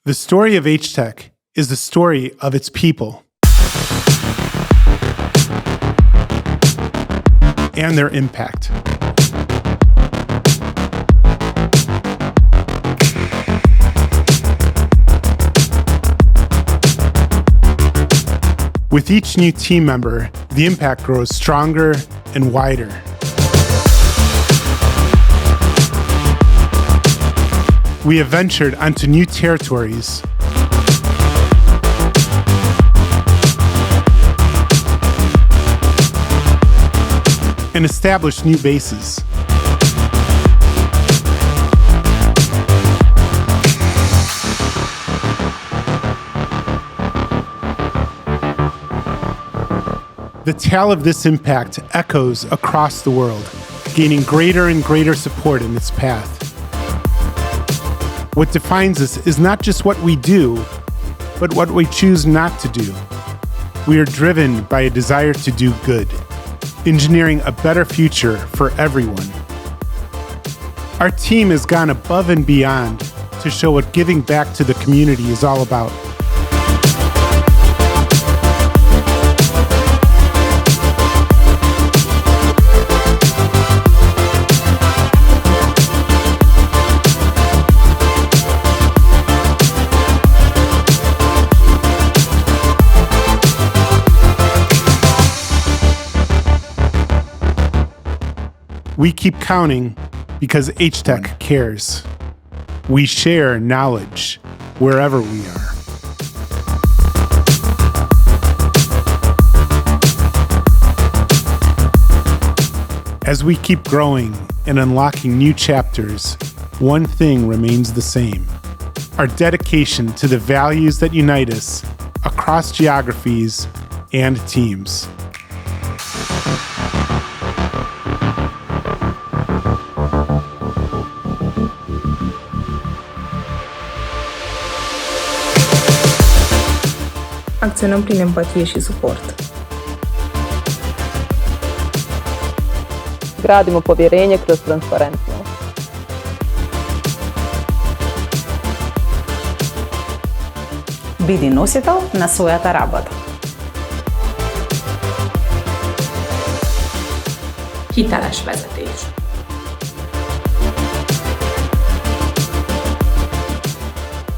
The story of H-Tech is the story of its people and their impact. With each new team member, the impact grows stronger and wider. We have ventured onto new territories and established new bases. The tale of this impact echoes across the world, gaining greater and greater support in its path. What defines us is not just what we do, but what we choose not to do. We are driven by a desire to do good, engineering a better future for everyone. Our team has gone above and beyond to show what giving back to the community is all about. We keep counting because H-Tech cares. We share knowledge wherever we are. As we keep growing and unlocking new chapters, one thing remains the same: our dedication to the values that unite us across geographies and teams. Acționăm prin empatie și suport. Gradimo povjerenje kroz transparentnost. Биди носител на својата работа. Hiteles vezetés.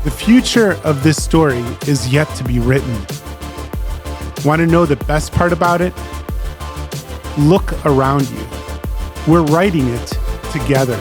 The future of this story is yet to be written. Want to know the best part about it? Look around you. We're writing it together.